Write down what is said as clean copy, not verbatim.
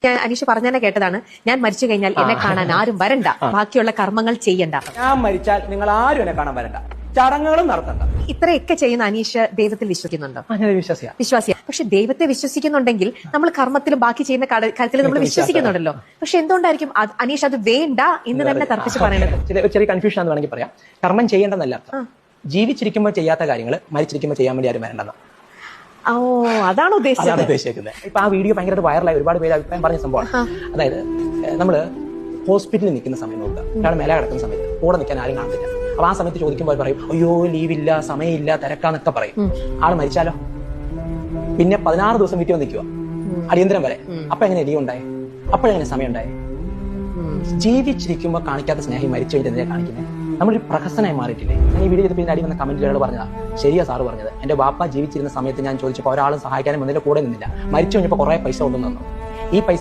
ഞാൻ അനീഷ് പറഞ്ഞതന്നെ കേട്ടതാണ്. ഞാൻ മരിച്ചു കഴിഞ്ഞാൽ എന്നെ കാണാൻ ആരും വരണ്ട, ബാക്കിയുള്ള കർമ്മങ്ങൾ ചെയ്യണ്ട. ഞാൻ മരിച്ചാൽ നിങ്ങൾ ആരും എന്നെ കാണാൻ വരണ്ട, ചടങ്ങുകളും നടത്തണ്ട. ഇത്രയൊക്കെ ചെയ്യുന്ന അനീഷ് ദൈവത്തിൽ വിശ്വസിക്കുന്നുണ്ടോ? വിശ്വാസിയാ. പക്ഷെ ദൈവത്തെ വിശ്വസിക്കുന്നുണ്ടെങ്കിൽ നമ്മൾ കർമ്മത്തിലും ബാക്കി ചെയ്യുന്ന കാര്യത്തിലും നമ്മൾ വിശ്വസിക്കുന്നുണ്ടല്ലോ. പക്ഷെ എന്തുകൊണ്ടായിരിക്കും അനീഷ് അത് വേണ്ട എന്ന് തന്നെ തർക്കിച്ച് പറയുന്നത്? ചെറിയ കൺഫ്യൂഷൻ എന്ന് വേണമെങ്കിൽ പറയാം. കർമ്മം ചെയ്യേണ്ടെന്നല്ല അർത്ഥം. ജീവിച്ചിരിക്കുമ്പോൾ ചെയ്യാത്ത കാര്യങ്ങൾ മരിച്ചിരിക്കുമ്പോൾ ചെയ്യാൻ വേണ്ടി ആരും വരണ്ടെന്ന്. ഓ, അതാണ് ഉദ്ദേശിക്കുന്നത്. ഇപ്പൊ ആ വീഡിയോ ഭയങ്കര വൈറലായി, ഒരുപാട് പേര് അഭിപ്രായം പറഞ്ഞ സംഭവമാണ്. അതായത് നമ്മള് ഹോസ്പിറ്റലിൽ നിൽക്കുന്ന സമയം നോക്കുക, ഒരാൾ മേലെ കിടക്കുന്ന സമയത്ത് കൂടെ നിൽക്കാൻ ആരും കാണത്തില്ല. അപ്പൊ ആ സമയത്ത് ചോദിക്കുമ്പോൾ പറയും, അയ്യോ ലീവില്ല, സമയമില്ല, തിരക്കാന്നൊക്കെ പറയും. ആള് മരിച്ചാലോ? പിന്നെ 16 ദിവസം വീട്ടിൽ നിൽക്കുക, അടിയന്തരം വരെ. അപ്പൊ എങ്ങനെ ലീവ് ഉണ്ടായി? അപ്പോഴെങ്ങനെ സമയം ഉണ്ടായി? ജീവിച്ചിരിക്കുമ്പോൾ കാണിക്കാത്ത സ്നേഹം മരിച്ചു കഴിഞ്ഞാൽ എന്തിനാ കാണിക്കുന്നത്? നമ്മളൊരു പ്രഹസനമായി മാറിയിട്ടില്ലേ? ഞാൻ ഈ വീഡിയോ ചെയ്തപ്പോൾ ഇതിന്റെ അടി വന്ന കമന്റുകൾ പറഞ്ഞതാ, ശരിയാ സാറ് പറഞ്ഞത്. എന്റെ ബാപ്പ ജീവിച്ചിരുന്ന സമയത്ത് ഞാൻ ചോദിച്ചപ്പോൾ ഒരാളും സഹായിക്കാനും ഒന്നിന്റെ കൂടെ നിന്നില്ല. മരിച്ചു കഴിഞ്ഞപ്പോൾ കുറെ പൈസ കൊണ്ടുവന്നു. ഈ പൈസ